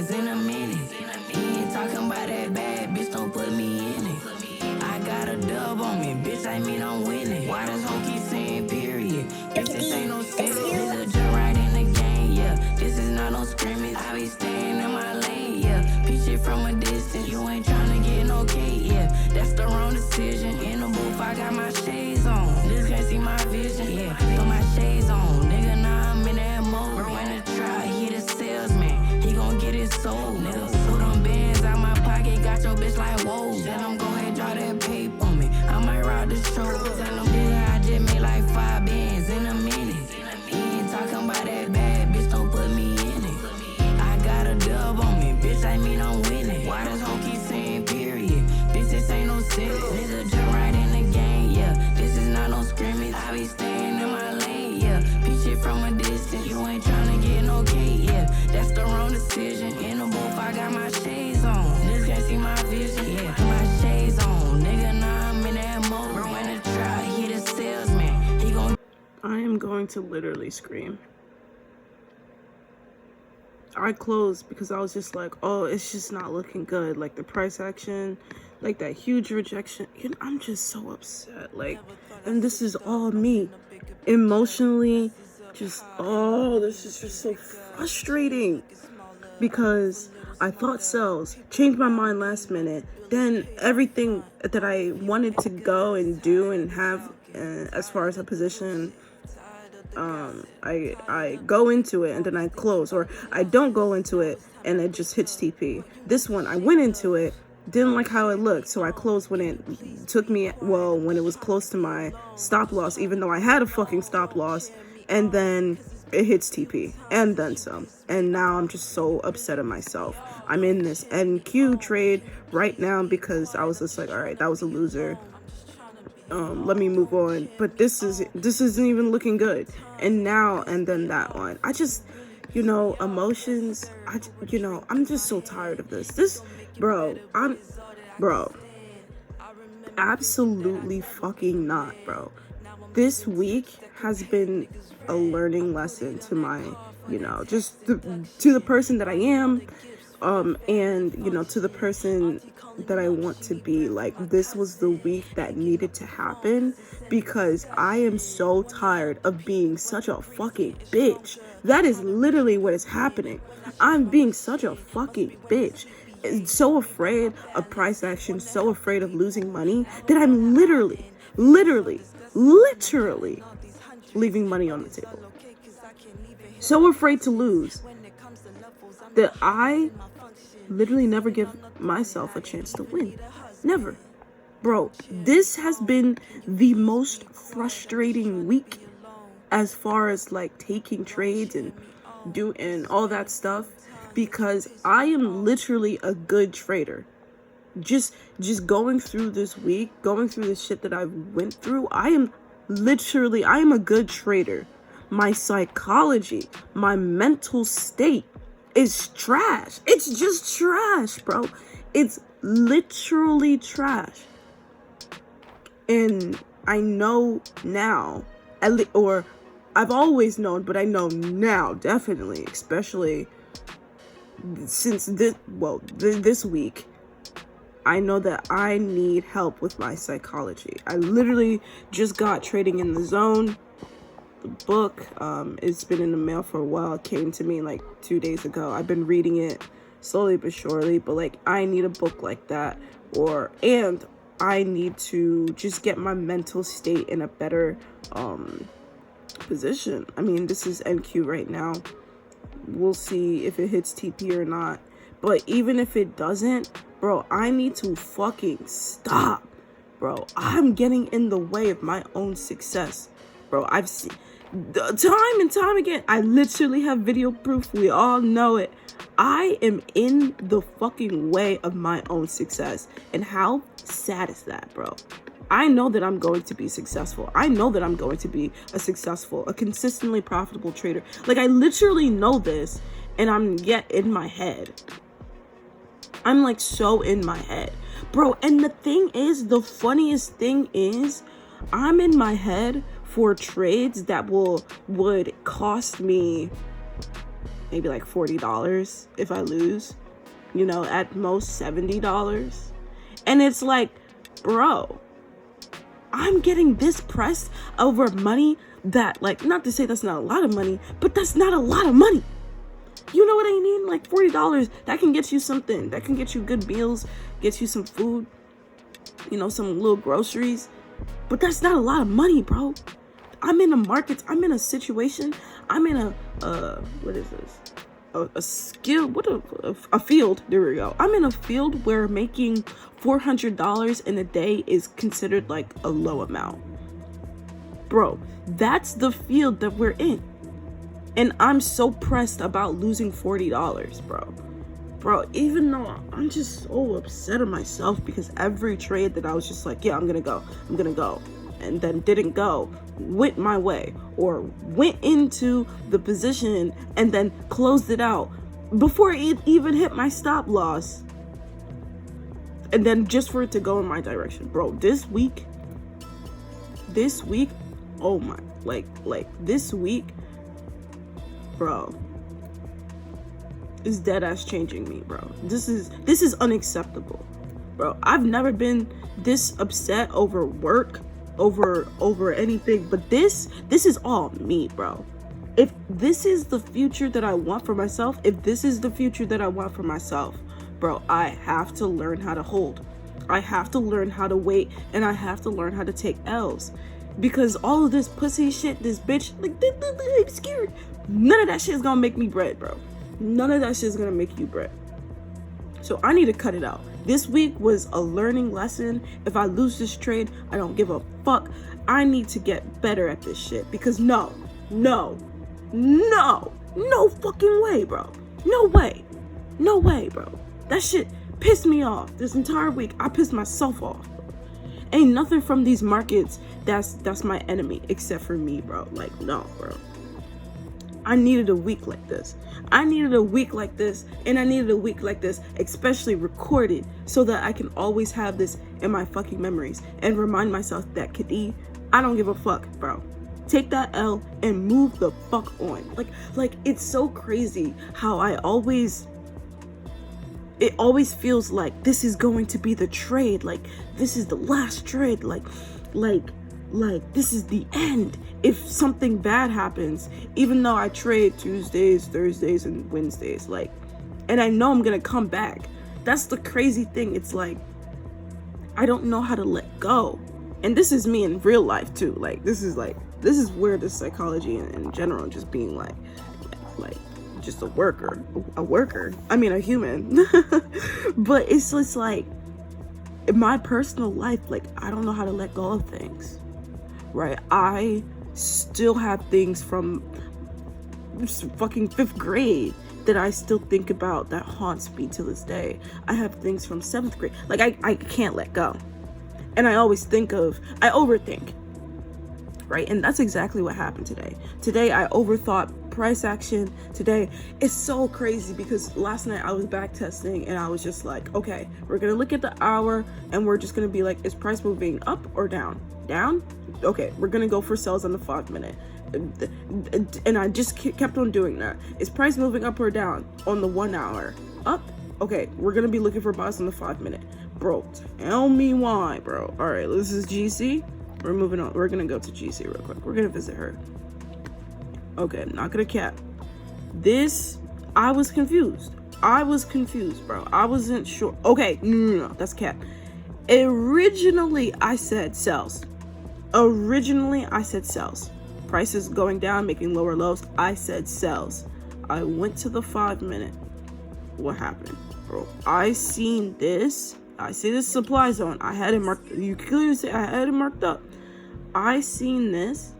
bands in a minute. He ain't talking about that bad, bitch, don't put me in it. I got a dub on me, bitch, I mean I'm winning. Why does hoe keep saying period? Bitch, this ain't no city. Nigga jump right in the game, yeah. This is not no scrimmage. I be staying in my lane, yeah. Peach it from a distance, you ain't tryna get no cake, yeah. That's the wrong decision. In the booth, I got my shades on. Niggas can't see my vision, yeah. Put my shades on, nigga, now I'm in that mode. Bro, in the trap, he the salesman. He gon' get his soul, nigga. Put them bands out my pocket, got your bitch like whoa. Tell him go ahead, draw that paper on me. I might ride the show. Tell him, nigga, I just made like 5 bands in a minute. He ain't talking about that bad, bitch, don't put me in it. I got a dub on me, bitch, I mean I'm winning. Why does hoe keep saying period? Bitch, this ain't no city. Nigga jump right in the game, yeah. This is not no scrimmage. I be staying in my lane, yeah. Peach it from a distance, you ain't tryna get no cake, yeah. That's the wrong decision. In the booth, I got my shades on. Niggas can't see my vision, yeah. My shades on, nigga, now I'm in that mode. Bro, in the trap, he the salesman. He gon' I am going to literally scream. I closed because I was just like, oh, it's just not looking good. Like the price action, like that huge rejection. You know, I'm just so upset. Like, and this is all me. Emotionally, just, oh, this is just so frustrating. Because I thought sells, changed my mind last minute. Then everything that I wanted to go and do and have as far as a position, I go into it and then I close, or I don't go into it and it just hits TP. This one, I went into it, didn't like how it looked, so I closed when it took me, well, when it was close to my stop loss, even though I had a fucking stop loss, and then it hits TP, and then some. And now I'm just so upset at myself. I'm in this NQ trade right now because I was just like, all right, that was a loser. Let me move on. But this isn't even looking good. And now, and then that one. I just, you know, emotions. I'm just so tired of this. Bro, absolutely fucking not, bro. This week has been a learning lesson to my, just to the person that I am, and, to the person that I want to be. Like, this was the week that needed to happen because I am so tired of being such a fucking bitch. That is literally what is happening. I'm being such a fucking bitch. So afraid of price action, so afraid of losing money that I'm literally leaving money on the table. So afraid to lose that I literally never give myself a chance to win. Never. Bro, this has been the most frustrating week as far as like taking trades and all that stuff, because I am literally a good trader. Just going through this week, going through the shit that I went through, I am a good trader. My psychology, my mental state is trash. It's just trash, bro. It's literally trash. And I know now, or I've always known, but I know now, definitely, especially since this week, I know that I need help with my psychology. I literally just got Trading in the Zone. The book, it's been in the mail for a while. It came to me like 2 days ago. I've been reading it slowly but surely, but like I need a book like that, and I need to just get my mental state in a better position. I mean, this is NQ right now. We'll see if it hits TP or not. But even if it doesn't, bro, I need to fucking stop. Bro, I'm getting in the way of my own success. Bro, I've seen time and time again. I literally have video proof. We all know it. I am in the fucking way of my own success. And how sad is that, bro? I know that I'm going to be successful. I know that I'm going to be a consistently profitable trader. Like, I literally know this, and I'm yet in my head. I'm like so in my head, bro. And the funniest thing is, I'm in my head for trades that would cost me maybe like $40 if I lose, you know, at most $70. And it's like, bro, I'm getting this pressed over money that, like, not to say that's not a lot of money, but that's not a lot of money. You know what I mean? Like $40, that can get you something. That can get you good meals, get you some food, you know, some little groceries. But that's not a lot of money, bro. I'm in a market. I'm in a situation. I'm in what is this? A skill, a field. There we go. I'm in a field where making $400 in a day is considered like a low amount. Bro, that's the field that we're in. And I'm so pressed about losing $40, bro. Bro, even though I'm just so upset at myself because every trade that I was just like, yeah, I'm gonna go, and then didn't go, went my way, or went into the position and then closed it out before it even hit my stop loss. And then just for it to go in my direction. Bro, this week, oh my, like this week, bro, is dead ass changing me, bro. This is unacceptable, bro. I've never been this upset over work, over anything, but this is all me, bro. If this is the future that I want for myself, bro, I have to learn how to hold. I have to learn how to wait, and I have to learn how to take L's. Because all of this pussy shit, this bitch, like, I'm scared. None of that shit is gonna make me bread, bro. None of that shit is gonna make you bread. So I need to cut it out. This week was a learning lesson. If I lose this trade, I don't give a fuck. I need to get better at this shit. Because no fucking way, bro. No way, bro. That shit pissed me off. This entire week, I pissed myself off. Ain't nothing from these markets that's my enemy except for me, bro. Like, no, bro. I needed a week like this. And I needed a week like this, especially recorded, so that I can always have this in my fucking memories and remind myself that, Kadi, I don't give a fuck, bro. Take that L and move the fuck on. Like it's so crazy how it always feels like this is going to be the trade. Like, this is the last trade. Like this is the end if something bad happens, even though I trade Tuesdays, Thursdays, and Wednesdays, like, and I know I'm gonna come back. That's the crazy thing. It's like, I don't know how to let go. And this is me in real life too. Like, this is where the psychology in general, just being like just a worker, I mean a human. But it's just like, in my personal life, like, I don't know how to let go of things, right? I still have things from fucking 5th grade that I still think about, that haunts me to this day. I have things from 7th grade. Like, I can't let go. And I always overthink, right? And that's exactly what happened today. Today, I overthought price action. Today, it's so crazy because last night I was backtesting and I was just like, okay, we're gonna look at the hour and we're just gonna be like, is price moving up or down? Down? Okay, we're gonna go for sells on the 5 minute. And I just kept on doing that. Is price moving up or down on the 1 hour? Up? Okay, we're gonna be looking for buys on the 5 minute. Bro, tell me why, bro. All right, this is GC. We're moving on. We're gonna go to GC real quick. We're gonna visit her. Okay, I'm not gonna cap. I was confused, bro. I wasn't sure. Okay, no, that's cap. Originally, I said sells. Prices going down, making lower lows. I said sells. I went to the 5 minute. What happened, bro? I see this supply zone. I had it marked. You clearly see I had it marked up. I seen this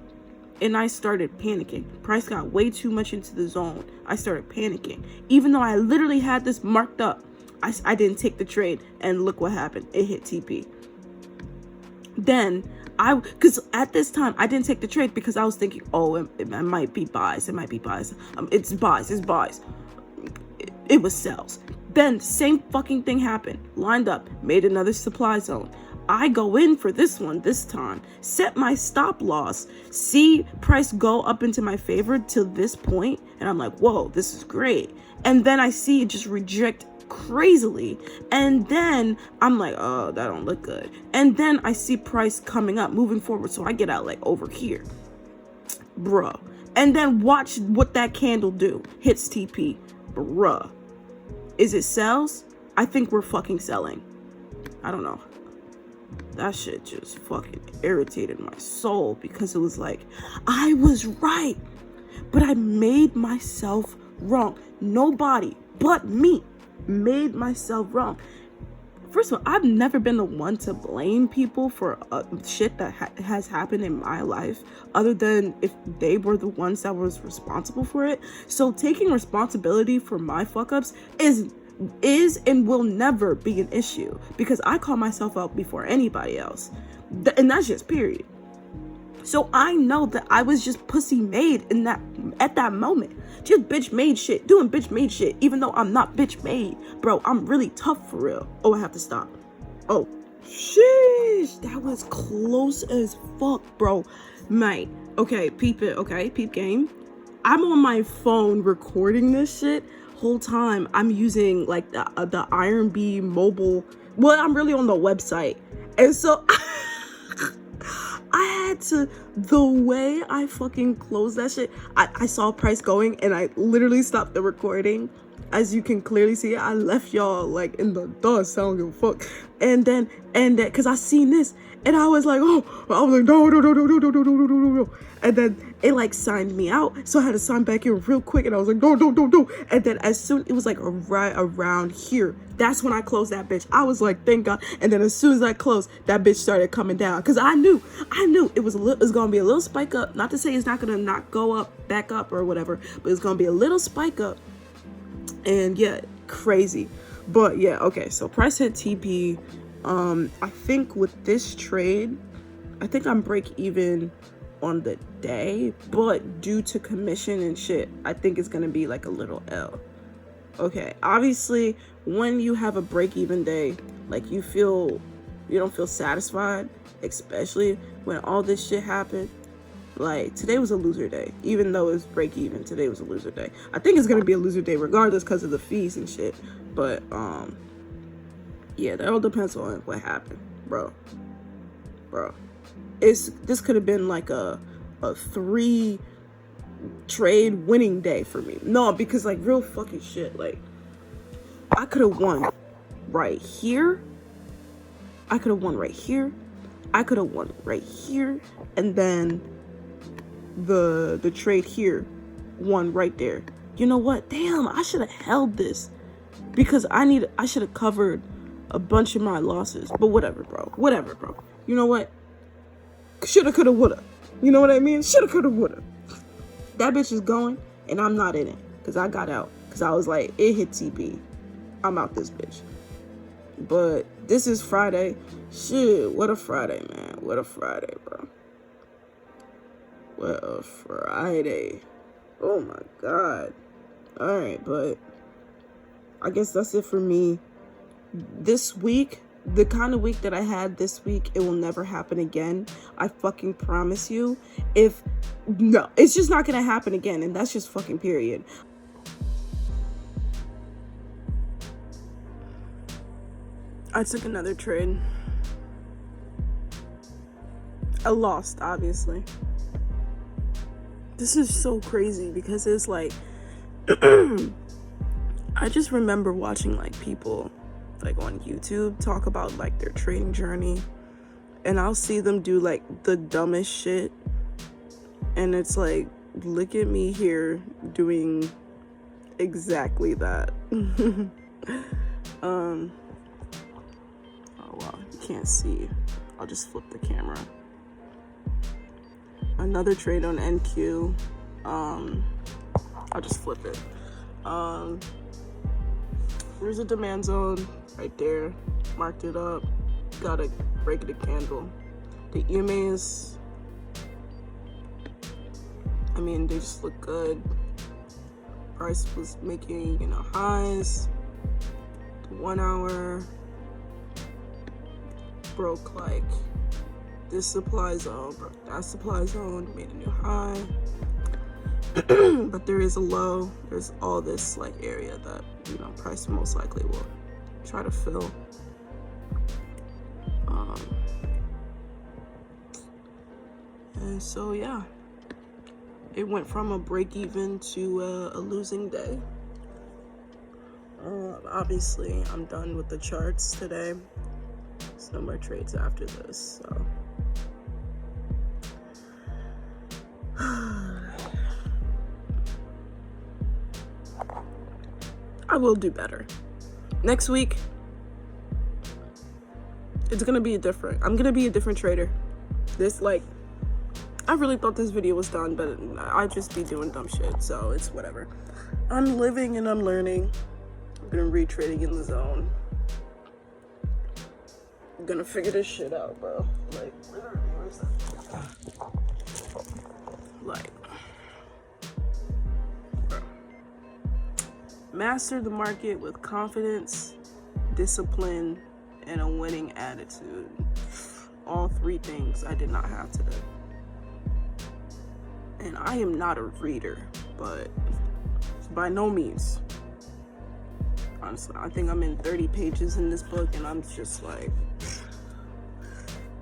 and I started panicking. Price got way too much into the zone. I started panicking. Even though I literally had this marked up, I didn't take the trade, and look what happened. It hit TP. Then because at this time I didn't take the trade because I was thinking, oh, it might be buys. It's buys. It was sells. Then same fucking thing happened. Lined up, made another supply zone. I go in for this one this time, set my stop loss, see price go up into my favor till this point, and I'm like, whoa, this is great. And then I see it just reject crazily, and then I'm like, oh, that don't look good. And then I see price coming up, moving forward, so I get out like over here, bruh. And then watch what that candle do. Hits TP, bruh. Is it sells? I think we're fucking selling. I don't know. That shit just fucking irritated my soul, because it was like, I was right, but I made myself wrong. Nobody but me made myself wrong. First of all, I've never been the one to blame people for shit that has happened in my life, other than if they were the ones that was responsible for it. So taking responsibility for my fuck ups is and will never be an issue, because I call myself out before anybody else, and that's just period. So I know that I was just pussy made at that moment. Just bitch made shit, doing bitch made shit, even though I'm not bitch made. Bro, I'm really tough for real. Oh, I have to stop. Oh, sheesh, that was close as fuck, bro. Mate, okay, peep it, okay, peep game. I'm on my phone recording this shit. Whole time I'm using like the Iron Bee mobile. Well, I'm really on the website, and so I had to, the way I fucking closed that shit, I saw price going, and I literally stopped the recording. As you can clearly see, I left y'all like in the dust. I don't give a fuck. And then because I seen this, and I was like, oh, I was like, no. And then it like signed me out, so I had to sign back in real quick, and I was like, no. And then as soon, it was like right around here, that's when I closed that bitch. I was like, thank God. And then as soon as I closed, that bitch started coming down, because I knew it was gonna be a little spike up. Not to say it's not gonna not go up, back up or whatever, but it's gonna be a little spike up. And yeah, crazy. But yeah, okay, so price hit TP. I think with this trade, I think I'm break even on the day, but due to commission and shit, I think it's gonna be like a little L. Okay, obviously when you have a break even day, like you don't feel satisfied, especially when all this shit happened. Like, today was a loser day. Even though it was break even, today was a loser day. I think it's gonna be a loser day regardless, because of the fees and shit. But yeah, that all depends on what happened, bro. This could have been like a 3 trade winning day for me. No, because like real fucking shit, like I could have won right here. I could have won right here. I could have won right here, and then the trade here won right there. You know what? Damn, I should have held this, because I should have covered a bunch of my losses. But whatever, bro. You know what? Shoulda, coulda, woulda. You know what I mean? Shoulda, coulda, woulda. That bitch is going, and I'm not in it, because I got out, because I was like, it hit TP. I'm out this bitch. But this is Friday. Shit, what a Friday, man. What a Friday, bro. What a Friday. Oh my God. Alright, but I guess that's it for me. This week, the kind of week that I had this week, it will never happen again. I fucking promise you. No, it's just not gonna happen again, and that's just fucking period. I took another trade. I lost, obviously. This is so crazy, because it's like I just remember watching like people like on YouTube talk about like their trading journey, and I'll see them do like the dumbest shit, and it's like, look at me here doing exactly that. Oh wow, you can't see. I'll just flip the camera. Another trade on NQ. I'll just flip it. There's a demand zone right there. Marked it up. Gotta break the candle. The EMAs, I mean, they just look good. Price was making, highs. The 1 hour. broke like this supply zone, broke that supply zone, made a new high. But there is a low. There's all this like area that, you know, price most likely will try to fill. And so yeah, it went from a break even to a losing day. Obviously I'm done with the charts today. There's no more trades after this, so I will do better. Next week, it's gonna be different. I'm gonna be a different trader. This, like, I really thought this video was done, but I just be doing dumb shit, so it's whatever. I'm living and I'm learning. I'm gonna read trading in the zone. I'm gonna figure this shit out, bro. Like, where is that? Like, bro. Master the market with confidence, discipline, and a winning attitude. All three things I did not have today. And I am not a reader, but by no means. Honestly, I think I'm in 30 pages in this book, and I'm just like,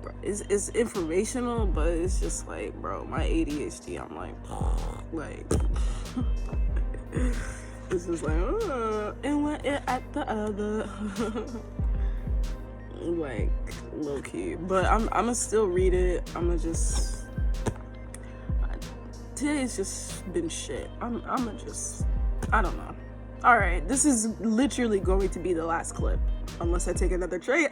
bro, it's informational, but it's just like, bro, my ADHD, I'm like, this is like, and what at the other, like, low key. But I'm gonna still read it. I'm gonna just. Today's just been shit. I'm just, I don't know. All right, this is literally going to be the last clip unless I take another trade.